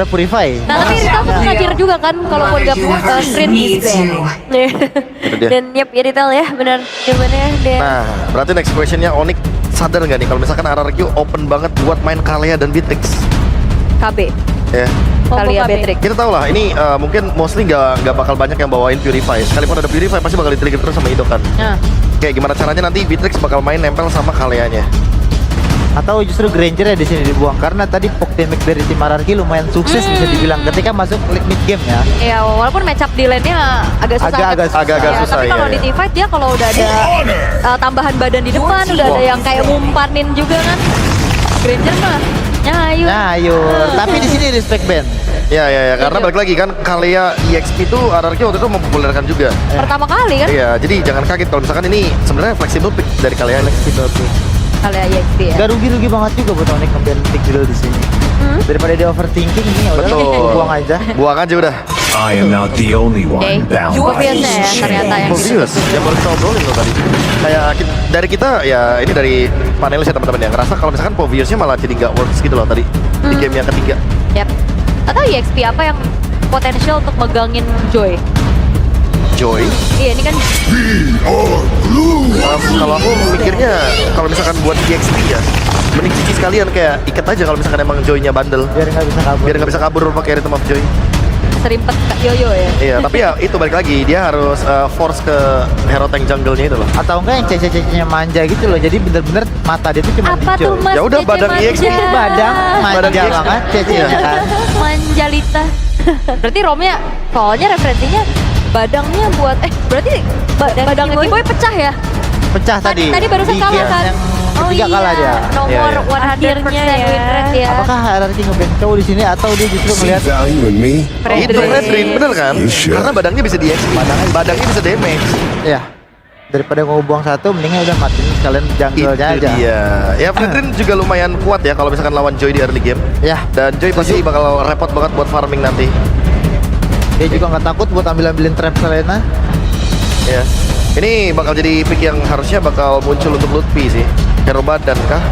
Purify. Nah tapi Retail tuh ngajar juga kan kalau buat gak screen dan yep ya Retail ya benar jawabannya dia. Nah, berarti next questionnya Onyx sadar nggak nih kalau misalkan RRQ open banget buat main Kalia dan Beatrix? KB Ya, Kalia Beatrix. kita tahu lah ini mungkin mostly nggak bakal banyak yang bawain Purify. Sekalipun ada Purify pasti bakal di-trigger terus sama Ido kan. Nah Kayak gimana caranya nanti Beatrix bakal main nempel sama Kalianya? Atau justru Granger ya di sini dibuang karena tadi poke damage dari tim RRQ lumayan sukses bisa dibilang ketika masuk mid game ya. ya walaupun match up di lane-nya agak susah. Agak susah, tapi ya, kalau ya. di teamfight dia kalau udah ada tambahan badan di depan, udah ada yang kayak ngumpanin juga kan. Granger mah nyayu. Nah, ayo. Tapi di sini respect band. Ya, karena balik lagi kan Kalia EXP itu RRQ waktu itu mempopulerkan juga. Pertama kali kan Iya, jadi jangan kaget kalau misalkan ini sebenarnya flexible pick dari Kalia. Kalia EXP ya. Gak rugi-rugi banget juga buat Onyx ngambil pick dulu di sini. Daripada dia overthinking ini ya udah Betul. buang aja. Buang aja udah. I am not the only Oke, one bound juga by biasa ya ternyata yang Obvious, yang baru kita obrolin loh tadi. Kayak dari kita ya ini dari panelis ya teman-teman yang ngerasa kalau misalkan Poviusnya malah jadi nggak works gitu loh tadi di game yang ketiga. Yap. Atau EXP apa yang potensial untuk megangin Joy? Joy. Iya ini kan Kalau aku mikirnya kalau misalkan buat EXP ya, mending cici sekalian kayak ikat aja kalau misalkan emang Joy-nya bandel. Biar nggak bisa kabur. Biar nggak bisa kabur pakai Rhythm of Joy. serimpet Yoyo ya. Iya, tapi ya itu balik lagi dia harus force ke hero tank jungle-nya itu loh. Atau enggak yang cece-cecenya manja gitu loh. Jadi bener-bener mata dia tuh cuma Apa tuh hijau. Mas? Ya udah, Cece badang manja. EXP. Badang Badang manja EXP. banget cecenya kan. Manjalita. Berarti romnya soalnya referensinya badangnya buat badangnya T-Boy pecah ya? Pecah tadi. Tadi barusan Di kalah game kan? yang ketiga kalah dia. Nomor Iya, iya. 100% Akhirnya ya. win rate ya. Apakah RRQ ngeband cowok di sini atau dia justru See melihat value in me? Itu Red Ring, bener kan? You should. Karena badangnya bisa di EXP, badangnya bisa damage. ya daripada mau buang satu mendingnya udah matiin sekalian Itu jungle-nya aja. dia. Ya Fredrin juga lumayan kuat ya kalau misalkan lawan Joy di early game. Ya, Dan Joy pasti bakal repot banget buat farming nanti. dia juga nggak takut buat ambilin trap Selena. Ya. Ini bakal jadi pick yang harusnya bakal muncul untuk Lutfi sih. Hero badan kah?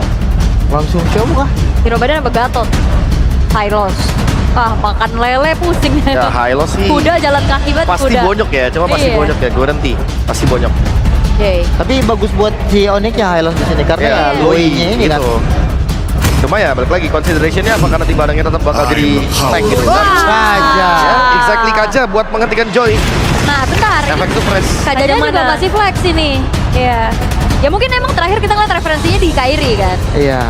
Langsung coba kah? Hero badan apa Gatot? Hylos. Makan lele pusing. Ya Hylos sih. Kuda jalan kaki banget Pasti kuda. bonyok ya, cuma pasti Iya. bonyok ya. Gue nanti pasti bonyok. Yay. Tapi bagus buat si Onyx ya Hylos di sini karena ya Lui-nya ini kan. gitu. Cuma ya balik lagi considerationnya apakah nanti badangnya tetap bakal jadi tank gitu. Kaja. Ya, exactly Kaja buat menghentikan Joy. Nah bentar. Efek suppress. Kajanya juga masih flex ini. Iya. Ya mungkin emang terakhir kita ngeliat referensinya di Kairi kan. Iya.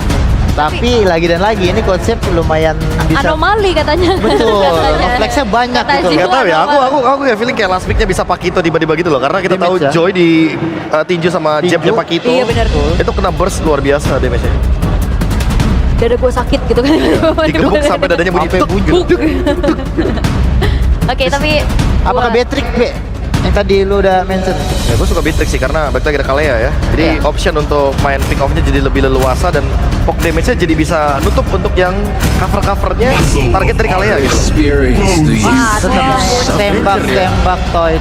Tapi lagi dan lagi ini konsep lumayan bisa Anomali katanya. betul. Katanya. Flexnya banyak Kata gitu. Jiwa Gak tau ya, anomali. aku kayak feeling kayak last picknya bisa Pakito tiba-tiba gitu loh. Karena kita tahu Damage ya? Joy di tinju sama Tinju? jabnya Pakito. Iya, benar. Itu kena burst luar biasa damage-nya. Dada gue sakit gitu kan. Digebuk sampai dadanya bunyi Sampai bunyi. Oke tapi Apakah Beatrix Be? Yang tadi lu udah mention. Ya gue suka Beatrix sih karena balik lagi ada Kalea ya. Jadi Iya. option untuk main pick off-nya jadi lebih leluasa dan poke damage-nya jadi bisa nutup untuk yang cover-covernya target dari Kalea gitu. Experience the Wah, Tetap tembak toy.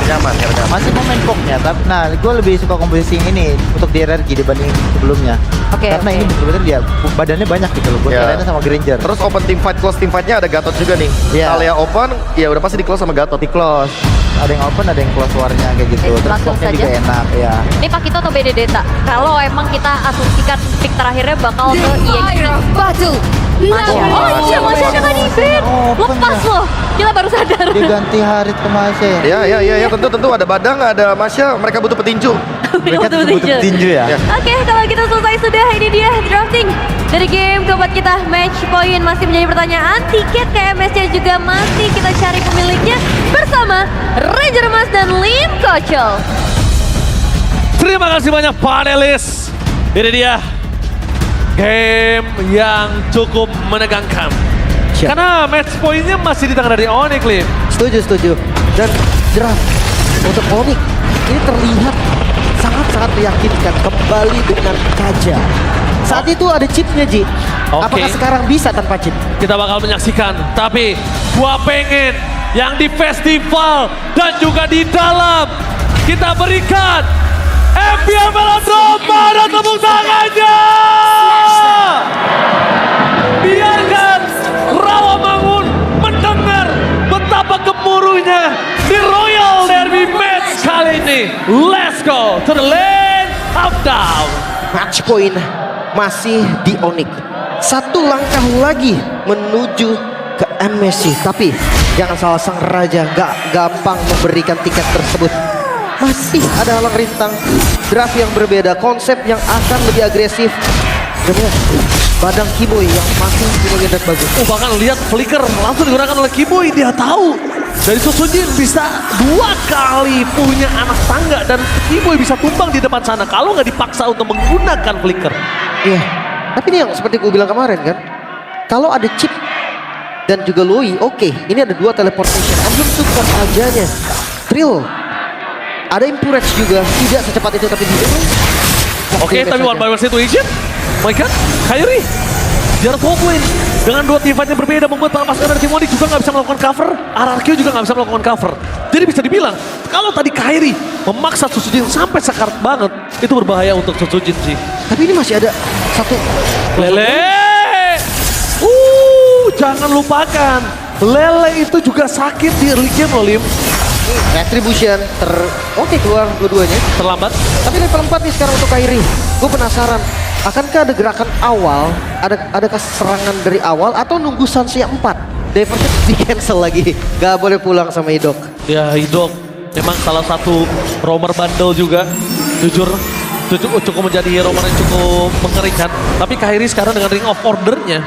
Nyaman, nyaman. Masih mau main poknya, tapi nah gue lebih suka komposisi ini untuk di RRQ dibanding sebelumnya. Oke, Karena oke. ini betul-betul dia badannya banyak gitu loh. Buat Ya. Selena sama Granger. Terus open team fight, close team fight-nya ada Gatot juga nih. Iya. Kalea open, ya udah pasti di close sama Gatot. di close. Ada yang open, ada yang close warnya kayak gitu. Oke, Terus langsung poknya juga saja. enak ya. ini Pakito atau Benedetta? Kalau emang kita asumsikan pick terakhirnya bakal ke EXP. Batu. Masya. Oh iya, Masya dengan Ibin. Open Lepas ya. loh. Kita baru sadar. Dia ganti Harit ke Masya ya. Ya, tentu ada Badang, ada Masya, mereka butuh petinju. Mereka tuh butuh tinju ya. Ya. Oke, kalau kita selesai sudah, ini dia drafting dari game keempat kita. Match point masih menjadi pertanyaan. Tiket KMS-nya juga masih kita cari pemiliknya bersama Ranger Mas dan Lim Kocel. Terima kasih banyak panelis. Ini dia game yang cukup menegangkan. Siap. Karena match point-nya masih di tangan dari Onyx, Lim. Setuju. Dan draft untuk Onyx ini terlihat sangat meyakinkan kembali dengan Kaja. Saat itu ada chipnya Ji. Oke. Apakah sekarang bisa tanpa chip? Kita bakal menyaksikan. Tapi gua pengen yang di festival dan juga di dalam kita berikan FPL Velodrome pada tepuk tangannya. Biarkan Rawamangun go to the lane of down. Match point masih di Onyx. Satu langkah lagi menuju ke MSC. Tapi jangan salah, sang raja gak gampang memberikan tiket tersebut. Masih ada halang rintang, draft yang berbeda, konsep yang akan lebih agresif. Dan Badang Kiboy yang masih punya draft bagus. Bahkan lihat flicker langsung digunakan oleh Kiboy. Dia tahu dari Susujin bisa 2 kali punya anak tangga dan Kiboy bisa tumbang di depan sana kalau nggak dipaksa untuk menggunakan flicker. Iya, tapi ini yang seperti gue bilang kemarin kan, kalau ada chip dan juga Loi, oke, ini ada 2 teleportation. Belum support ajanya. Trill, ada Impurage juga, tidak secepat itu tapi dia. Oke, tapi one by one situation. My God, Kairi jarak 2 poin dengan 2 teamfight yang berbeda membuat para pasukan dari tim Onyx juga nggak bisa melakukan cover. RRQ juga nggak bisa melakukan cover. Jadi bisa dibilang kalau tadi Kairi memaksa Susujin sampai sekarat banget, itu berbahaya untuk Susujin sih. Tapi ini masih ada satu Lele, jangan lupakan Lele itu juga sakit di early game loh, Lim. Retribution oke, keluar dua-duanya. Terlambat. Tapi level 4 nih sekarang untuk Kairi. Gue penasaran, akankah ada gerakan awal, adakah serangan dari awal atau nunggu Sansia 4? Diversion di cancel lagi, gak boleh pulang sama Idok. Ya Idok memang salah satu roamer bandel juga. Jujur cukup menjadi roamer yang cukup mengerikan. Tapi Kairi sekarang dengan Ring of Order-nya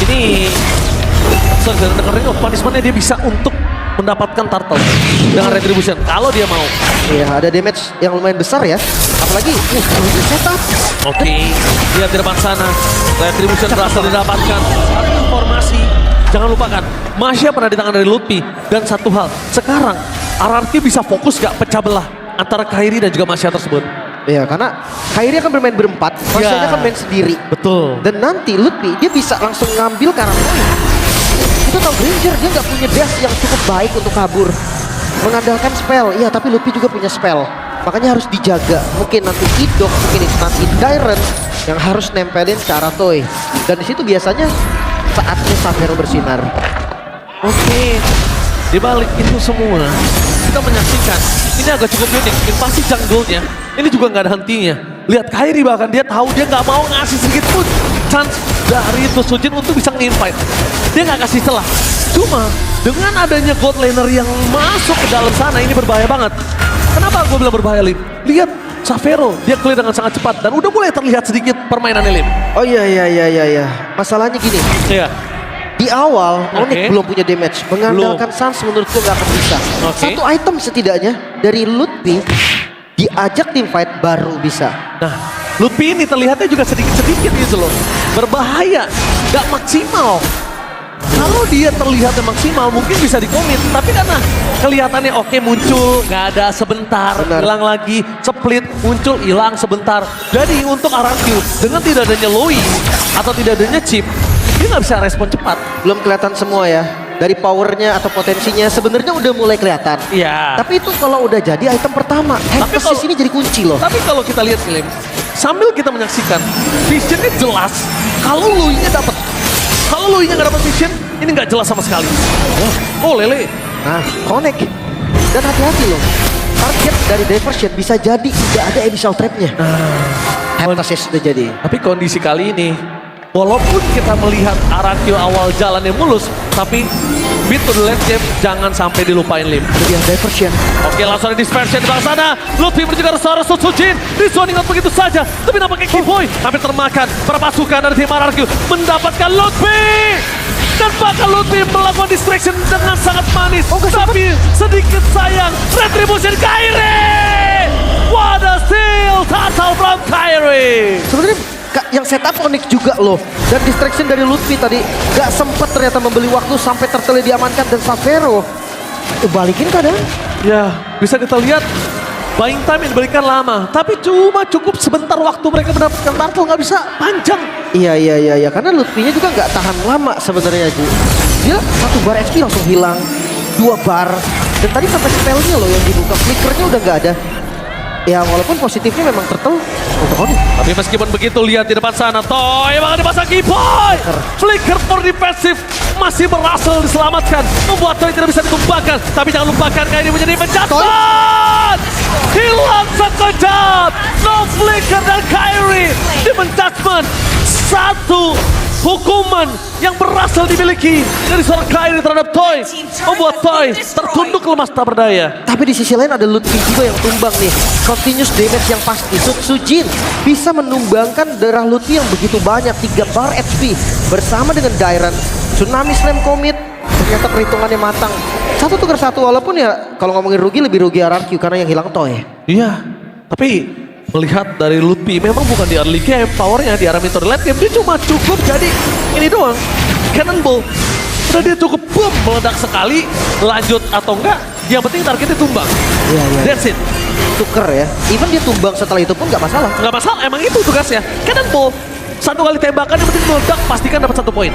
ini dengan Ring of Punishment-nya dia bisa untuk mendapatkan turtle dengan retribution kalau dia mau. Iya, ada damage yang lumayan besar ya. Apalagi setup. Oke, lihat di depan sana. Retribution berhasil didapatkan. Satu informasi, jangan lupakan, Masya pernah di tangan dari Lutfi. Dan satu hal, sekarang RRQ bisa fokus gak pecah belah antara Kairi dan juga Masya tersebut. Iya, karena Kairi akan bermain berempat, Masya akan main sendiri. Betul. Dan nanti Lutfi dia bisa langsung ngambil karakter. Itu tau Granger, dia nggak punya dash yang cukup baik untuk kabur. Mengandalkan spell, iya, tapi Lutfi juga punya spell. Makanya harus dijaga. Mungkin nanti Idok, mungkin nanti Dairen yang harus nempelin ke arah Toy. Dan di situ biasanya saatnya Savero bersinar. Oke, di balik itu semua kita menyaksikan ini agak cukup unik. Invasi jungle-nya ini juga nggak ada hentinya. Lihat Kairi bahkan dia tahu dia nggak mau ngasih sedikit pun chance dari Susujin untuk bisa nge-invite. Dia nggak kasih celah. Cuma dengan adanya God Laner yang masuk ke dalam sana ini berbahaya banget. Kenapa gue bilang berbahaya, Lim? Lihat Savero, dia clear dengan sangat cepat dan udah mulai terlihat sedikit permainannya, Lim. Oh iya. Masalahnya gini. Iya. Di awal, Oke. Onyx belum punya damage. Mengandalkan Sans menurutku gak akan bisa. Oke. Satu item setidaknya dari Lutfi diajak tim fight baru bisa. Nah, Lutfi ini terlihatnya juga sedikit-sedikit gitu loh. Berbahaya, gak maksimal. Kalau dia terlihatnya maksimal mungkin bisa dikomit. Tapi karena kelihatannya oke muncul, gak ada sebentar, Benar. hilang lagi, split, muncul, hilang sebentar. Jadi untuk RRQ dengan tidak adanya Loi atau tidak adanya chip, dia nggak bisa respon cepat. Belum kelihatan semua ya. Dari powernya atau potensinya sebenarnya udah mulai kelihatan. Iya. Tapi itu kalau udah jadi item pertama, Tapi Hephaestus ini jadi kunci loh. Tapi kalau kita lihat film, sambil kita menyaksikan, visionnya jelas. Kalau Loi-nya dapat, kalau Loi-nya nggak dapat vision, ini nggak jelas sama sekali. Oh Lele, Nah, connect. Dan hati-hati loh. Target dari diversion bisa jadi tidak ada abyssal trap-nya. Hephaestus udah jadi. tapi kondisi kali ini, walaupun kita melihat RRQ awal jalannya mulus, tapi mid to the late game jangan sampai dilupain, Lim. Lebih diversion. Oke, langsung ada dispersion di belakang sana. Lutfi menuju ke arah Susujin. Di zoning out begitu saja. Tapi nampaknya Kiboy hampir termakan. Para pasukan dari tim RRQ mendapatkan Lutfi. Dan bahkan Lutfi melakukan distraction dengan sangat manis. Tapi sedikit sayang. Retribution Kairi. What a steal. Total from Kairi. Sebenarnya yang setup Onyx juga loh. Dan distraction dari Lutfi tadi gak sempet ternyata membeli waktu sampai Turtle diamankan dan Savero balikin keadaan. Ya, bisa kita lihat buying time yang diberikan lama, tapi cuma cukup sebentar waktu mereka mendapatkan turtle, nggak bisa panjang. Iya, karena Lutfinya juga nggak tahan lama sebenarnya Ju. Dia 1 bar XP langsung hilang, 2 bar, dan tadi sampai spellnya loh yang dibuka, flickernya udah nggak ada. Ya walaupun positifnya memang Turtle untuk Onyx. Tapi meskipun begitu, lihat di depan sana, Toy bakal dipasang Kiboy. Flicker for defensive. masih berhasil diselamatkan. Membuat Toy tidak bisa ditumbangkan. Tapi jangan lupakan Kairi menjadi penjatuhan. Hilang sekejap. No flicker dan Kairi. Demon Judgment. Satu hukuman yang berhasil dimiliki dari seorang Kairi terhadap Toy. Membuat Toy tertunduk lemas tak berdaya. Tapi di sisi lain ada Lutfi juga yang tumbang nih. Continuous damage yang pasti. Sujin bisa menumbangkan darah Lutfi yang begitu banyak. 3 bar HP. Bersama dengan Dairon. Tsunami Slam Commit. Ternyata perhitungannya matang. 1 tukar 1 walaupun ya kalau ngomongin rugi lebih rugi RRQ karena yang hilang Toy. Iya, tapi melihat dari Lutfi memang bukan di early game, powernya di arah mid late game dia cuma cukup jadi ini doang, cannonball. Udah dia cukup boom meledak sekali, lanjut atau enggak, yang penting targetnya tumbang. Iya, iya. That's it. Tuker ya. Even dia tumbang setelah itu pun nggak masalah. Nggak masalah, emang itu tugasnya. Cannonball, 1 kali tembakan yang penting meledak, pastikan dapat 1 poin.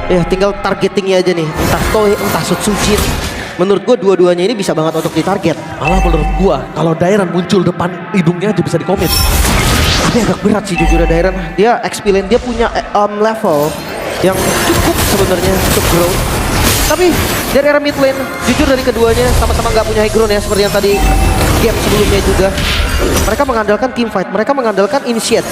Ya tinggal targetingnya aja nih. Entah Toy, entah Sujin. Menurut gue dua-duanya ini bisa banget untuk ditarget. Malah menurut gua, kalau Dairon muncul depan hidungnya aja bisa dikomit. Tapi agak berat sih jujur Dairon. Dia experience, dia punya level yang cukup sebenarnya untuk grow. Tapi dari era mid lane, jujur dari keduanya sama-sama nggak punya high ground ya. Seperti yang tadi game sebelumnya juga. Mereka mengandalkan team fight, mereka mengandalkan initiate.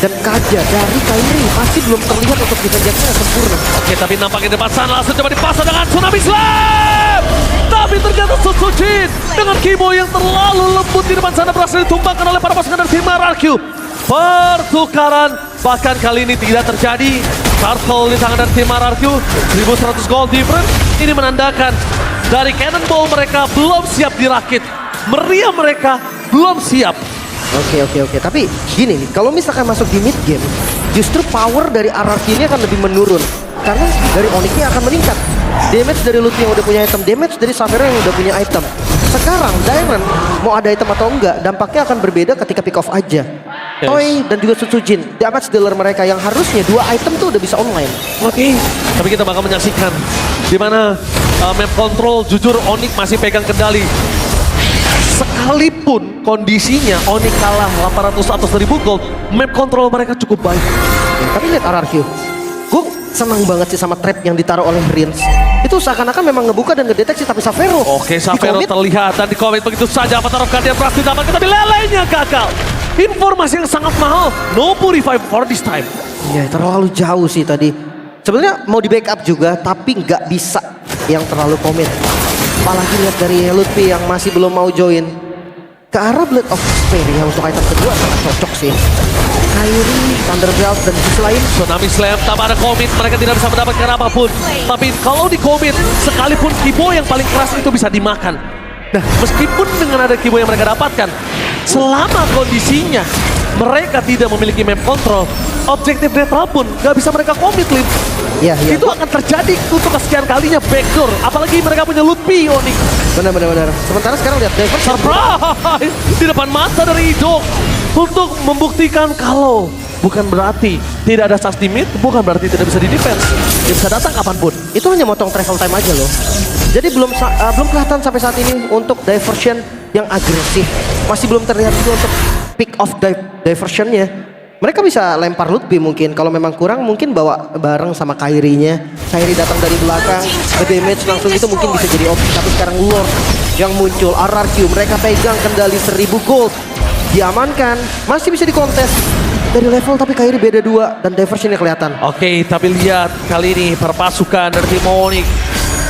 Dan Kaja dari Kairi masih belum terlihat untuk defense-nya yang sempurna. Oke, tapi nampaknya depan sana langsung coba dipasang dengan Tsunami Slam. Tapi ternyata Sujin dengan Kimo yang terlalu lembut di depan sana berhasil ditumbangkan oleh para pasukan dari tim RRQ. Pertukaran bahkan kali ini tidak terjadi. Turtle di tangan dari tim RRQ, 1100 gold different. Ini menandakan dari Cannonball mereka belum siap dirakit. Meriam mereka belum siap. Oke. Tapi gini nih, kalau misalkan masuk di mid game, justru power dari RRQ ini akan lebih menurun. Karena dari Onyx-nya akan meningkat. Damage dari Lutfi yang udah punya item, damage dari Savera yang udah punya item. Sekarang Dairon mau ada item atau enggak, dampaknya akan berbeda ketika pick off aja. Toy dan juga Sujin, damage dealer mereka yang harusnya 2 item tuh udah bisa online. Oke, tapi kita bakal menyaksikan di mana map control jujur Onyx masih pegang kendali. Sekalipun kondisinya Onyx kalah 800 atau 1000 gold, map control mereka cukup baik. Tapi lihat RRQ, gue senang banget sih sama trap yang ditaruh oleh Rins. Itu seakan-akan memang ngebuka dan ngedeteksi, tapi Savero Oke, Savero terlihat dan di-commit begitu saja. Avatar of Guardian berhasil dapatkan, tapi lelenya gagal. Informasi yang sangat mahal, no revive for this time. Iya, terlalu jauh sih tadi. Sebenarnya mau di backup juga, tapi nggak bisa yang terlalu komit. Apalagi lihat dari Lutfi yang masih belum mau join. Ke arah Blade of Despair yang untuk item kedua sangat cocok sih. Kairi, Thunderbelt, dan di sisi lain Tsunami Slam tanpa ada komit, mereka tidak bisa mendapatkan apapun. Tapi kalau di komit, sekalipun Kibo yang paling keras itu bisa dimakan. Nah, meskipun dengan ada Kibo yang mereka dapatkan, selama kondisinya mereka tidak memiliki map control, objektif netral pun gak bisa mereka komit, Lin. Iya. Itu akan terjadi untuk kesekian kalinya backdoor, apalagi mereka punya Lutfi, Onyx. Benar. Sementara sekarang lihat Diverse. Surprise! Di depan mata dari Idok untuk membuktikan kalau bukan berarti tidak ada charge limit, bukan berarti tidak bisa di-defense. Dia bisa datang kapanpun. Itu hanya motong travel time aja loh. Jadi belum kelihatan sampai saat ini untuk diversion yang agresif. Masih belum terlihat juga untuk pick off diversionnya. Mereka bisa lempar Lutfi mungkin. Kalau memang kurang mungkin bawa bareng sama Kairi-nya. Kairi datang dari belakang, nge-damage langsung itu mungkin bisa jadi opsi. Tapi sekarang Lord yang muncul, RRQ. Mereka pegang kendali 1000 gold. Diamankan, masih bisa dikontes. Dari level tapi Kairi beda 2 dan diversionnya kelihatan. Oke, tapi lihat kali ini perpasukan dari tim Onyx.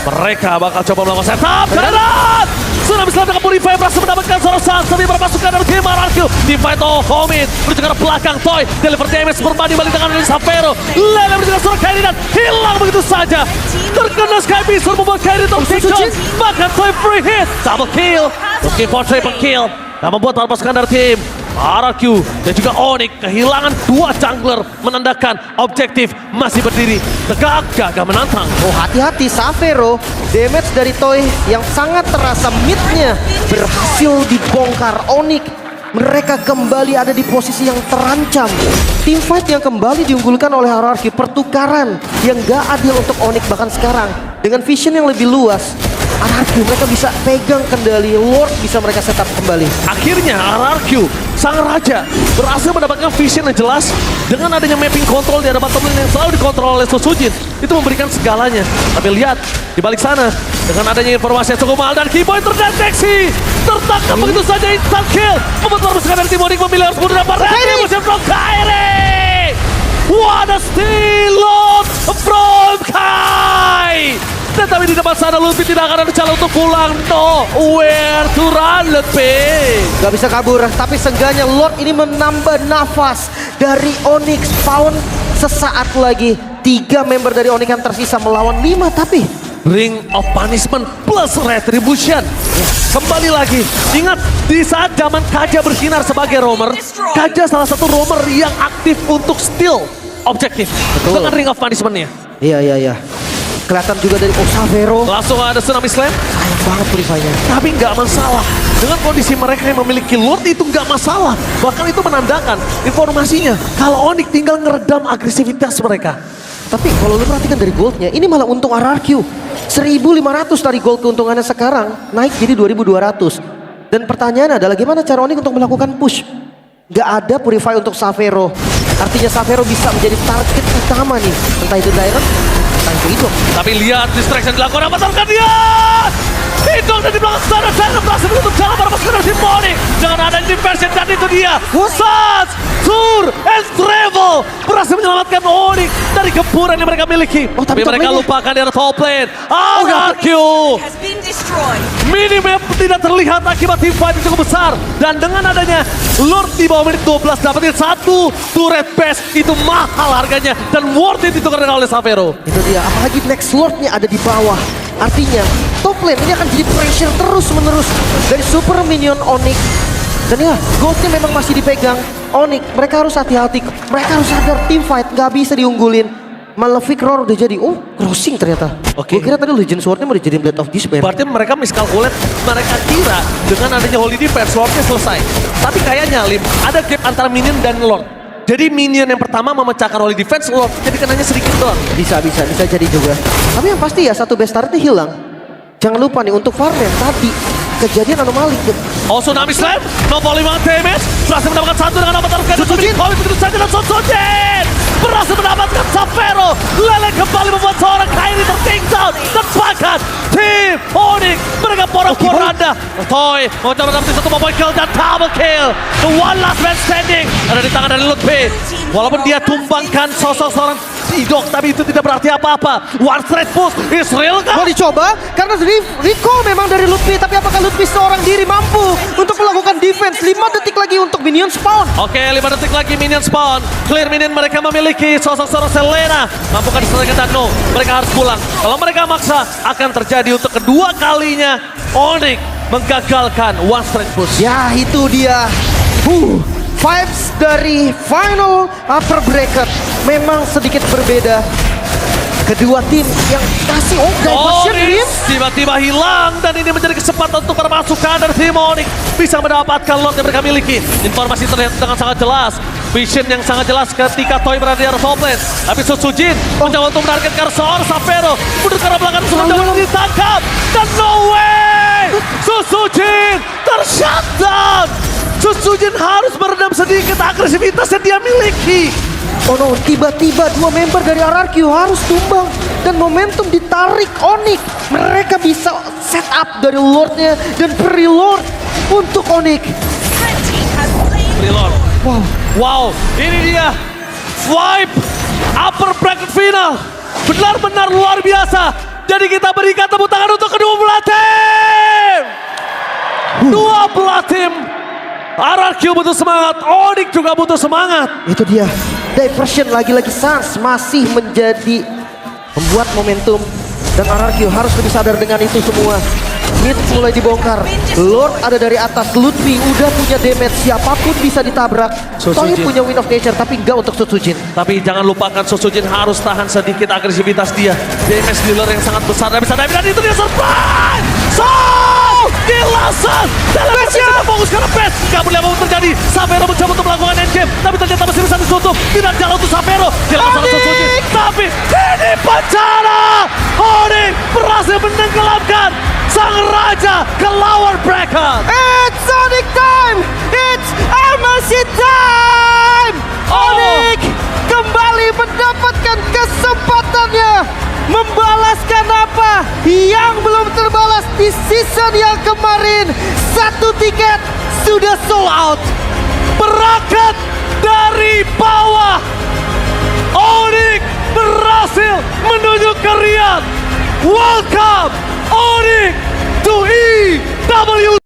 Mereka bakal coba melakukan setup. Darat! Tsunami Slam dengan Purify berhasil mendapatkan seorang saat tapi perpasukan dari tim RRQ. Team fight Homid menuju ke belakang Toy. Deliver damage berbanding balik dengan Savero. Lele menuju ke seorang Kairi dan hilang begitu saja. Terkena Sky Beast membuat Kairi tersiksa. Bahkan Toy free hit. Double kill. Looking for triple kill. Dan membuat perpasukan dari tim RRQ dan juga Onyx kehilangan 2 jungler, menandakan objektif masih berdiri tegak gagah menantang. Oh, hati-hati Savero, damage dari Toy yang sangat terasa midnya berhasil dibongkar Onyx. Mereka kembali ada di posisi yang terancam. Team fight yang kembali diunggulkan oleh RRQ, pertukaran yang gak adil untuk Onyx bahkan sekarang dengan vision yang lebih luas. RRQ mereka bisa pegang kendali, Lord bisa mereka setup kembali. Akhirnya RRQ, sang raja, berhasil mendapatkan vision yang jelas dengan adanya mapping control di hadapan top lane yang selalu dikontrol oleh Sosujin. Itu memberikan segalanya. Tapi lihat, di balik sana, dengan adanya informasi yang cukup mahal dan Keyboy terdeteksi. Tertangkap begitu saja instant kill. Membuat Lorbiska dari Tim Onyx memilih harus mundur dapat ready musim from Kairi. What a steal from Kai. Tetapi di depan sana Lutfi tidak akan ada jalan untuk pulang. No, where to run Lutfi. Gak bisa kabur, tapi seenggaknya Lord ini menambah nafas dari Onyx. Pound sesaat lagi 3 member dari Onyx yang tersisa melawan 5, tapi Ring of Punishment plus Retribution. Kembali lagi, ingat di saat zaman Kaja bersinar sebagai roamer, Kaja salah satu roamer yang aktif untuk steal objektif dengan Ring of Punishment-nya. iya. Kelihatan juga dari Osavero. Langsung ada Tsunami Slam, Sayang banget purify-nya. tapi nggak masalah. Dengan kondisi mereka yang memiliki Lord itu nggak masalah. Bahkan itu menandakan informasinya kalau Onyx tinggal ngeredam agresivitas mereka. Tapi kalau lu perhatikan dari goldnya, ini malah untung RRQ. 1.500 dari gold keuntungannya sekarang, naik jadi 2.200. Dan pertanyaan adalah gimana cara Onyx untuk melakukan push? Gak ada purify untuk Savero. Artinya Savero bisa menjadi target utama nih. Entah itu Direct, entah itu Idol. Tapi lihat distraction dilakukan apa target dia. Hidung dan di belakang sana Direct berhasil menutup jalan para pasukan dari Tim Onyx. Dengan adanya diversion dan itu dia. Sats, Sur, and Travel berhasil menyelamatkan Onyx dari gempuran yang mereka miliki. Oh, tapi top mereka lane-nya. lupakan di top lane. RRQ. has been destroyed. Minimap tidak terlihat akibat team fight yang cukup besar. Dan dengan adanya Lord di bawah menit 12 dapetin 1 turret base itu mahal harganya. Dan worth it ditukar oleh Savero. Itu dia, apalagi next Lord-nya ada di bawah. Artinya top lane ini akan jadi pressure terus-menerus dari super minion Onyx. Dan ya, goldnya memang masih dipegang Onyx. Mereka harus hati-hati, mereka harus sadar team fight gak bisa diunggulin. Malefic Roar udah jadi, crossing ternyata. Oke. Gue kira tadi Legend Sword-nya mau dijadiin Blade of Despair. Berarti mereka miskalkulat, mereka kira dengan adanya Holy Defense Lordnya selesai. Tapi kayaknya Lim, ada gap antara minion dan Lord. Jadi minion yang pertama memecahkan Holy Defense, Lord jadi kenanya sedikit doang. Bisa jadi juga. Tapi yang pasti ya, satu best turret-nya hilang. Jangan lupa nih untuk farm yang tadi kejadian anomali. Oh, Tsunami Slam, no volley banget damage. Berhasil mendapatkan satu dengan avatar Kaido. Sojin, begitu saja dan Sojin berhasil mendapatkan Savero. Lele kembali membuat seorang Kairi tertinggal. Terpakat Tim Onyx. Mereka porak-poranda. Toy mau coba dapetin satu point kill dan double kill. The one last man standing ada di tangan dari Lutfi. Walaupun dia tumbangkan sosok seorang Idok, tapi itu tidak berarti apa-apa. One straight push is real Mau kan? dicoba karena Rico memang dari Lutfi, tapi apakah Lutfi seorang diri mampu untuk melakukan defense? 5 detik lagi untuk minion spawn. Oke, 5 detik lagi minion spawn. Clear minion mereka memiliki sosok seorang Selena. Mampukah diselesaikan dan no, mereka harus pulang. Kalau mereka maksa, akan terjadi untuk kedua kalinya Onyx menggagalkan one straight push. Ya itu dia. Vibes dari final upper bracket memang sedikit berbeda. Kedua tim yang kasih diversion Onyx Rim. tiba-tiba hilang dan ini menjadi kesempatan untuk para pasukan dari tim Onyx bisa mendapatkan Lord yang mereka miliki. Informasi terlihat dengan sangat jelas. Vision yang sangat jelas ketika Toy berada di arah top lane. Tapi Sojin mencoba untuk menargetkan seorang Savero. Mundur ke arah belakang sudah ditangkap. Dan no way! Sojin tershutdown. Sojin harus meredam sedikit agresivitas yang dia miliki. Oh no, tiba-tiba 2 member dari RRQ harus tumbang dan momentum ditarik Onyx. Mereka bisa set up dari Lordnya dan pre-Lord untuk Onyx. Red team has slain. Reload. Wow, Ini dia vibe upper bracket final. Benar-benar luar biasa. Jadi kita berikan tepuk tangan untuk kedua belah tim. Dua belah tim. RRQ butuh semangat, Onyx juga butuh semangat. itu dia. Diversion lagi-lagi Sans masih menjadi membuat momentum dan RRQ harus lebih sadar dengan itu semua. Mid mulai dibongkar. Lord ada dari atas. Lutfi udah punya damage, siapapun bisa ditabrak. Toy Sojin punya Wind of Nature tapi enggak untuk Sojin. Tapi jangan lupakan Sojin harus tahan sedikit agresivitas dia. Damage dealer yang sangat besar dan bisa dive dan itu dia surprise. Kilasan dalam tidak fokus karena best. Gak boleh apapun terjadi. Savero mencoba untuk melakukan endgame, tapi ternyata masih bisa ditutup. Tidak jalan untuk Savero. Dilakukan salah Sojin. Tapi ini bencana. Onyx berhasil menenggelamkan power breaker. It's Sonic time! It's MSC time! Onyx kembali mendapatkan kesempatannya membalaskan apa yang belum terbalas di season yang kemarin. Satu tiket sudah sold out. Berangkat dari bawah, Onyx berhasil menuju ke Riyadh. Welcome Onyx to EW